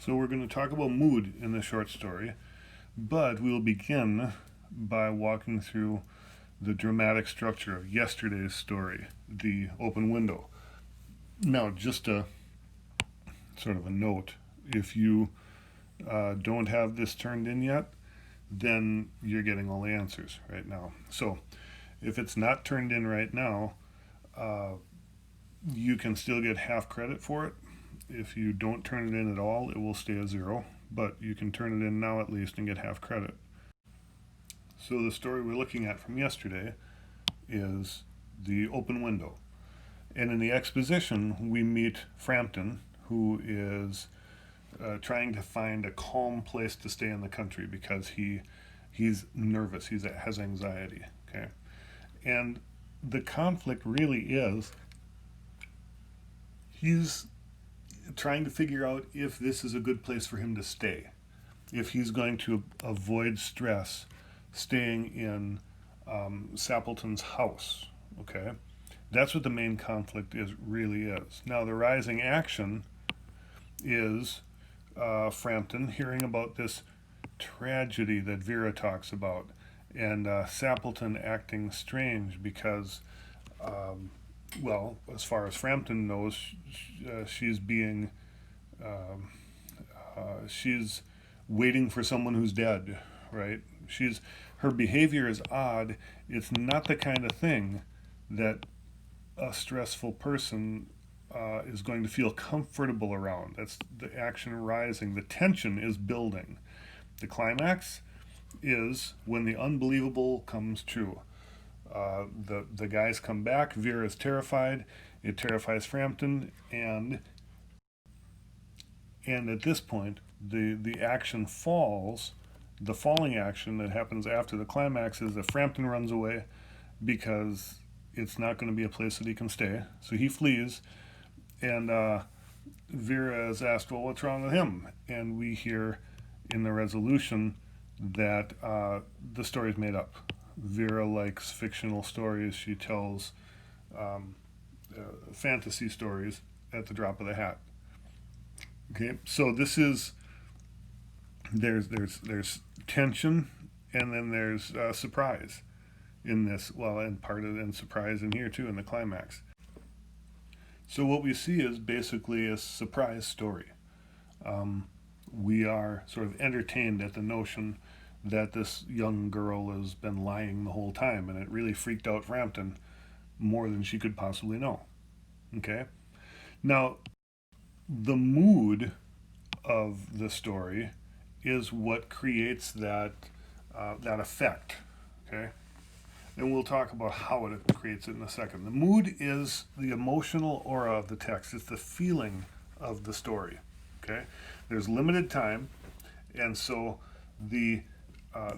So we're going to talk about mood in this short story, but we'll begin by walking through the dramatic structure of yesterday's story, the open window. Now, just a sort of a note, if you don't have this turned in yet, then you're getting all the answers right now. So if it's not turned in right now, you can still get half credit for it. If you don't turn it in at all, it will stay a 0, but you can turn it in now at least and get half credit. So the story we're looking at from yesterday is the open window. And in the exposition, we meet Frampton, who is trying to find a calm place to stay in the country because he's nervous, he has anxiety. Okay, and the conflict really is he's trying to figure out if this is a good place for him to stay, if he's going to avoid stress staying in Sappleton's house. Okay, that's what the main conflict really is. Now the rising action is Frampton hearing about this tragedy that Vera talks about, and Sappleton acting strange because well, as far as Frampton knows, she's being she's waiting for someone who's dead, right? Her behavior is odd. It's not the kind of thing that a stressful person is going to feel comfortable around. That's the action rising. The tension is building. The climax is when the unbelievable comes true. The guys come back. Vera is terrified. It terrifies Frampton, and at this point, the action falls. The falling action that happens after the climax is that Frampton runs away because it's not going to be a place that he can stay. So he flees, and Vera is asked, "Well, what's wrong with him?" And we hear in the resolution that the story's made up. Vera likes fictional stories. She tells fantasy stories at the drop of the hat. Okay, so this is there's tension, and then there's surprise in this. Well, and part of and surprise in here too in the climax. So what we see is basically a surprise story. We are sort of entertained at the notion that this young girl has been lying the whole time, and it really freaked out Frampton more than she could possibly know. Okay? Now, the mood of the story is what creates that effect. Okay? And we'll talk about how it creates it in a second. The mood is the emotional aura of the text. It's the feeling of the story. Okay? There's limited time, and so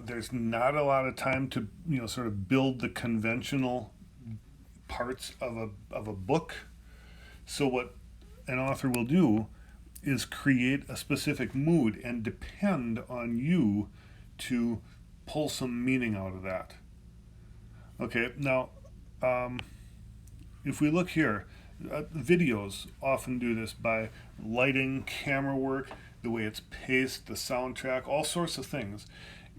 there's not a lot of time to sort of build the conventional parts of a book. So what an author will do is create a specific mood and depend on you to pull some meaning out of that. Okay, now if we look here, videos often do this by lighting, camera work, the way it's paced, the soundtrack, all sorts of things.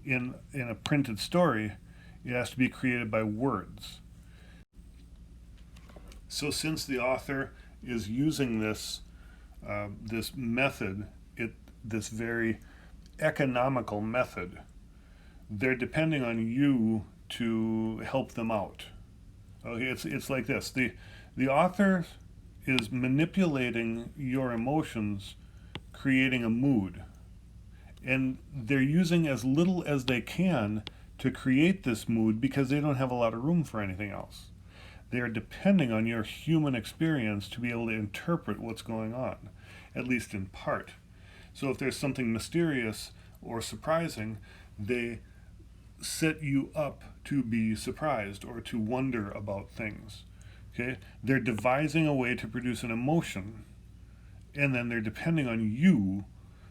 In a printed story, it has to be created by words. So since the author is using this method, this very economical method, they're depending on you to help them out. Okay, it's like this. The author is manipulating your emotions, creating a mood. And they're using as little as they can to create this mood because they don't have a lot of room for anything else. They are depending on your human experience to be able to interpret what's going on, at least in part. So if there's something mysterious or surprising, they set you up to be surprised or to wonder about things. Okay? They're devising a way to produce an emotion, and then they're depending on you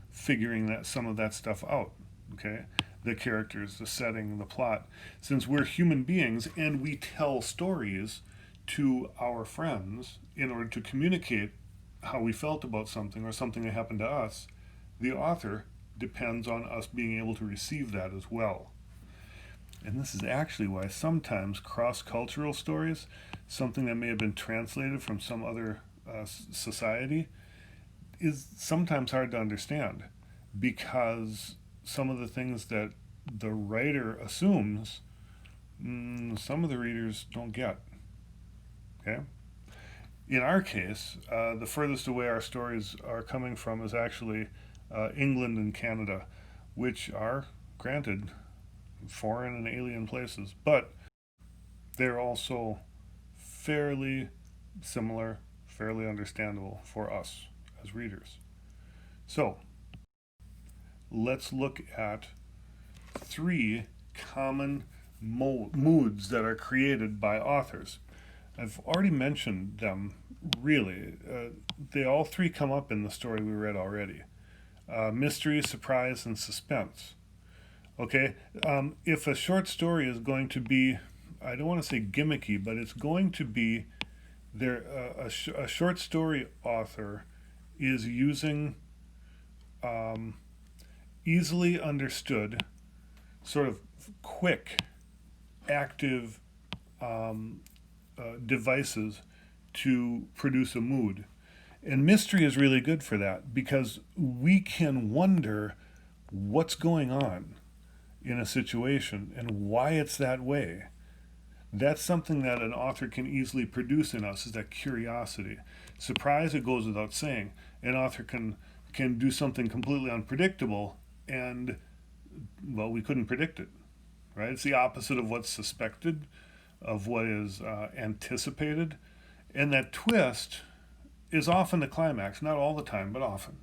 figuring some of that stuff out. Okay? The characters, the setting, the plot. Since we're human beings and we tell stories to our friends in order to communicate how we felt about something or something that happened to us, the author depends on us being able to receive that as well. And this is actually why sometimes cross-cultural stories, something that may have been translated from some other society, is sometimes hard to understand, because some of the things that the writer assumes, some of the readers don't get. Okay? In our case, the furthest away our stories are coming from is actually England and Canada, which are, granted, foreign and alien places, but they're also fairly similar, fairly understandable for us as readers. So, let's look at 3 common moods that are created by authors. I've already mentioned them, really. They all 3 come up in the story we read already. Mystery, surprise, and suspense. Okay, if a short story is going to be, I don't want to say gimmicky, but it's going to be there. A short story author is using easily understood, sort of quick, active devices to produce a mood. And mystery is really good for that, because we can wonder what's going on in a situation and why it's that way. That's something that an author can easily produce in us, is that curiosity. Surprise, it goes without saying. An author can do something completely unpredictable, and, well, we couldn't predict it, right? It's the opposite of what's suspected, of what is anticipated. And that twist is often the climax, not all the time, but often.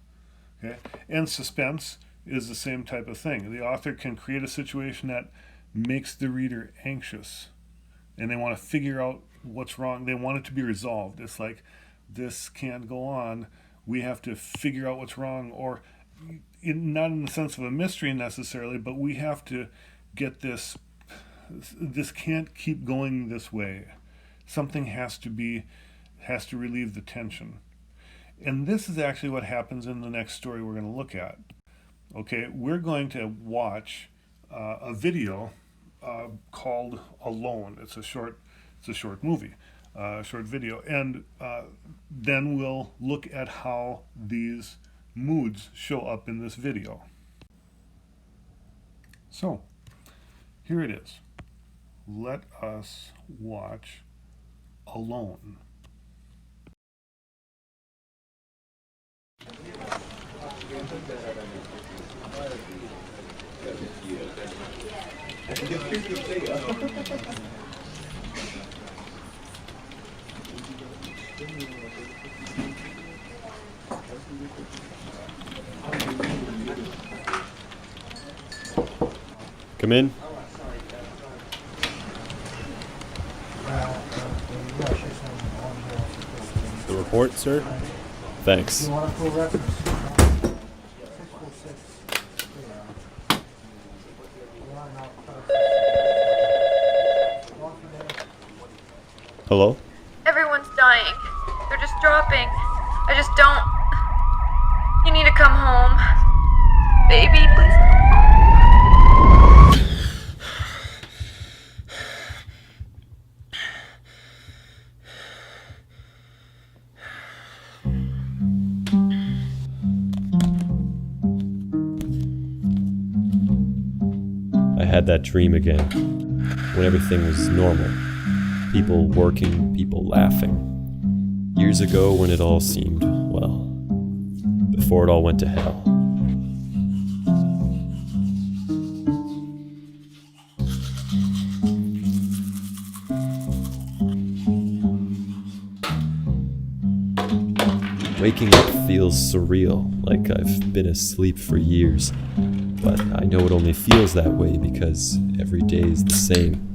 Okay? And suspense is the same type of thing. The author can create a situation that makes the reader anxious, and they want to figure out what's wrong. They want it to be resolved. It's like, this can't go on. We have to figure out what's wrong, or not in the sense of a mystery necessarily, but we have to get this. This can't keep going this way. Something has to relieve the tension. And this is actually what happens in the next story we're going to look at. Okay, we're going to watch a video called Alone. It's a short movie, short video, and then we'll look at how these moods show up in this video. So, here it is. Let us watch Alone. Come in. The report, sir? Thanks. Hello? Everyone's dying. They're just dropping. I just don't... You need to come home. Baby, please. I had that dream again, when everything was normal. People working, people laughing. Years ago when it all seemed, well, before it all went to hell. Waking up feels surreal, like I've been asleep for years. But I know it only feels that way because every day is the same.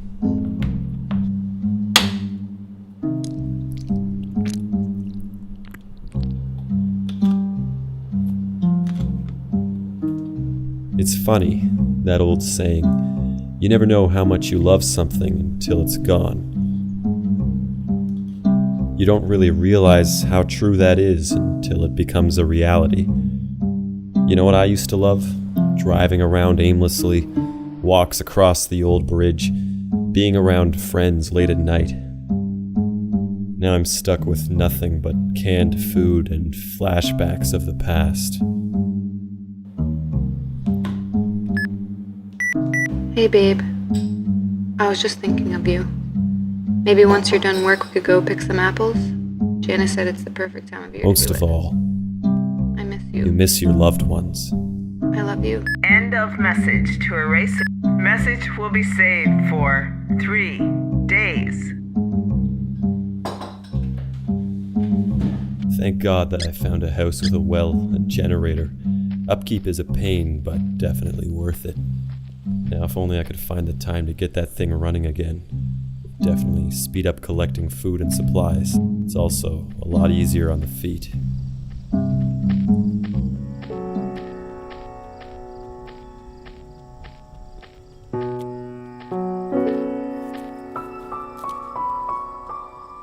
It's funny, that old saying, you never know how much you love something until it's gone. You don't really realize how true that is until it becomes a reality. You know what I used to love? Driving around aimlessly, walks across the old bridge, being around friends late at night. Now I'm stuck with nothing but canned food and flashbacks of the past. Hey babe, I was just thinking of you. Maybe once you're done work we could go pick some apples? Janice said it's the perfect time of year Most to do of it. all, I miss you you. miss your loved ones. I love you. End of message. To erase it. Message will be saved for 3 days. Thank God that I found a house with a well and generator. Upkeep is a pain, but definitely worth it. Now if only I could find the time to get that thing running again. Definitely speed up collecting food and supplies. It's also a lot easier on the feet.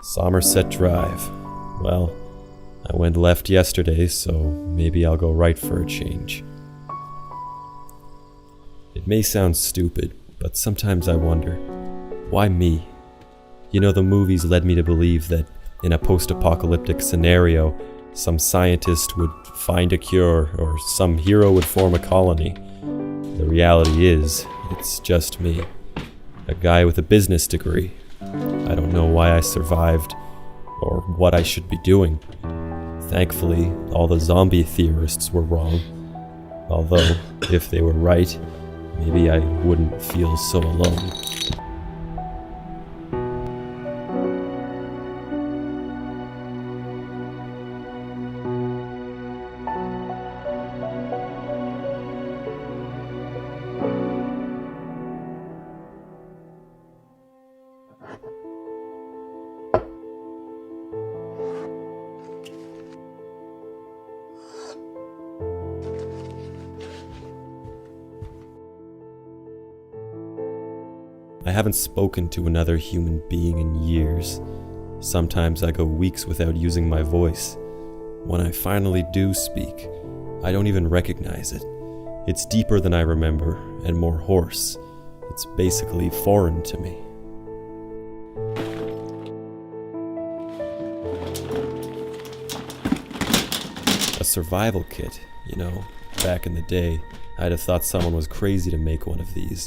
Somerset Drive. Well, I went left yesterday, so maybe I'll go right for a change. It may sound stupid, but sometimes I wonder, why me? You know, the movies led me to believe that in a post-apocalyptic scenario, some scientist would find a cure or some hero would form a colony. The reality is, it's just me, a guy with a business degree. I don't know why I survived or what I should be doing. Thankfully, all the zombie theorists were wrong. Although, if they were right, maybe I wouldn't feel so alone. I haven't spoken to another human being in years. Sometimes I go weeks without using my voice. When I finally do speak, I don't even recognize it. It's deeper than I remember and more hoarse. It's basically foreign to me. A survival kit, you know. Back in the day, I'd have thought someone was crazy to make one of these.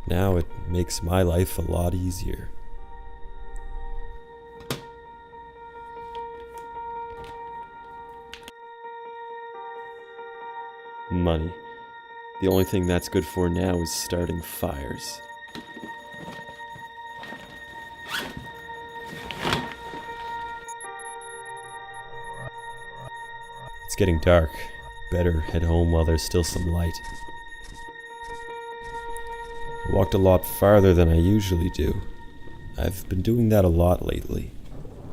Now it makes my life a lot easier. Money. The only thing that's good for now is starting fires. It's getting dark. Better head home while there's still some light. I walked a lot farther than I usually do. I've been doing that a lot lately.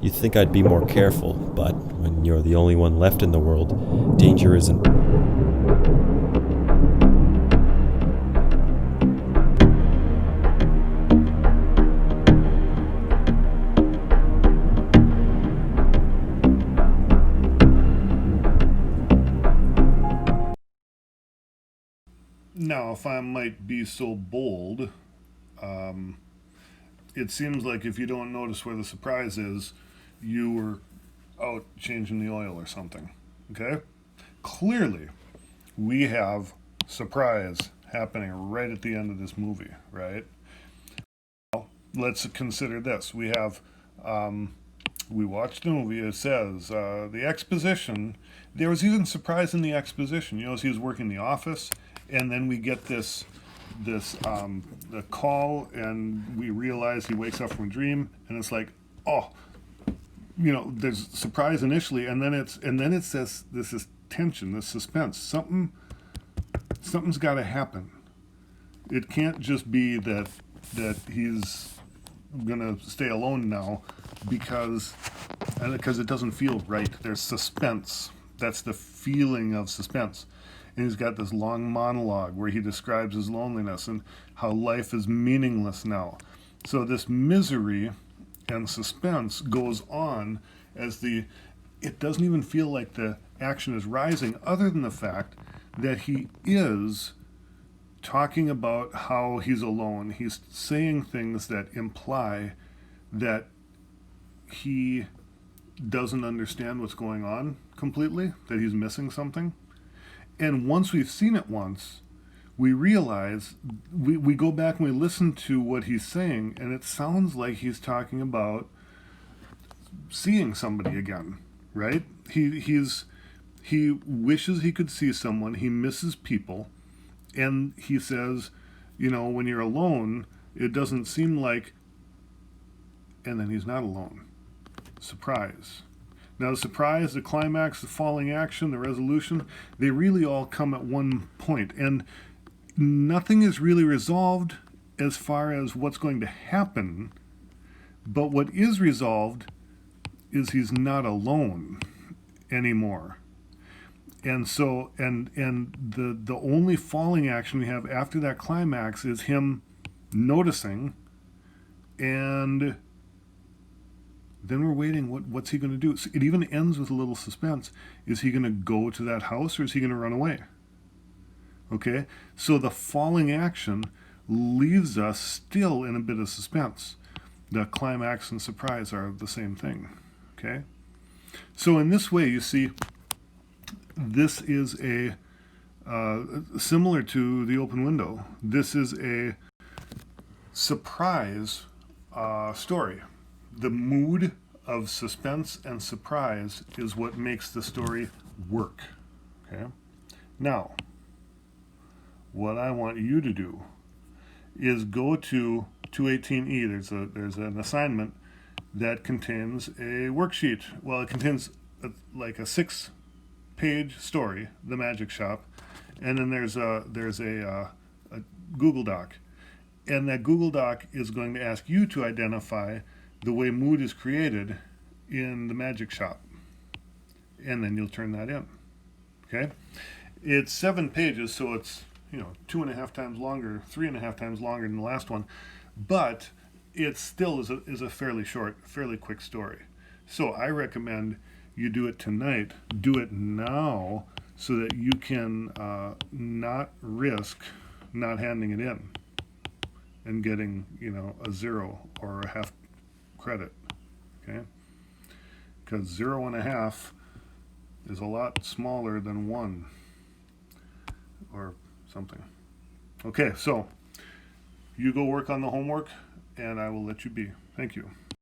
You'd think I'd be more careful, but when you're the only one left in the world, danger isn't... Now, if I might be so bold, it seems like if you don't notice where the surprise is, you were out changing the oil or something. Okay? Clearly, we have surprise happening right at the end of this movie, right? Well, let's consider this. We have, we watched the movie, it says, the exposition, there was even surprise in the exposition. You know, as he was working the office, and then we get the call, and we realize he wakes up from a dream, and it's like, oh, you know, there's surprise initially, and then it's this is tension, this suspense. Something's got to happen. It can't just be that he's gonna stay alone now because it doesn't feel right. There's suspense. That's the feeling of suspense. And he's got this long monologue where he describes his loneliness and how life is meaningless now. So this misery and suspense goes on as it doesn't even feel like the action is rising, other than the fact that he is talking about how he's alone. He's saying things that imply that he doesn't understand what's going on completely, that he's missing something. And once we've seen it once, we realize, we go back and we listen to what he's saying, and it sounds like he's talking about seeing somebody again, right? He wishes he could see someone, he misses people, and he says, you know, when you're alone, it doesn't seem like, and then he's not alone. Surprise. Now, the surprise, the climax, the falling action, the resolution, they really all come at one point. And nothing is really resolved as far as what's going to happen. But what is resolved is he's not alone anymore. And so, and the only falling action we have after that climax is him noticing, and then we're waiting. What's he going to do? So it even ends with a little suspense. Is he going to go to that house, or is he going to run away? Okay, so the falling action leaves us still in a bit of suspense. The climax and surprise are the same thing. Okay, so in this way, you see, this is a similar to the open window. This is a surprise story. The mood of suspense and surprise is what makes the story work. Okay? Now, what I want you to do is go to 218E. There's an assignment that contains a worksheet. Well, it contains like a 6-page story, The Magic Shop, and then there's a Google Doc, and that Google Doc is going to ask you to identify the way mood is created in the Magic Shop, and then you'll turn that in. Okay, it's 7 pages, so it's 2.5 times longer, 3.5 times longer than the last one, but it still is a fairly short, fairly quick story. So I recommend you do it tonight. Do it now so that you can not risk not handing it in and getting a 0 or a half credit. Okay, because 0.5 is a lot smaller than 1 or something. Okay, so you go work on the homework, and I will let you be. Thank you.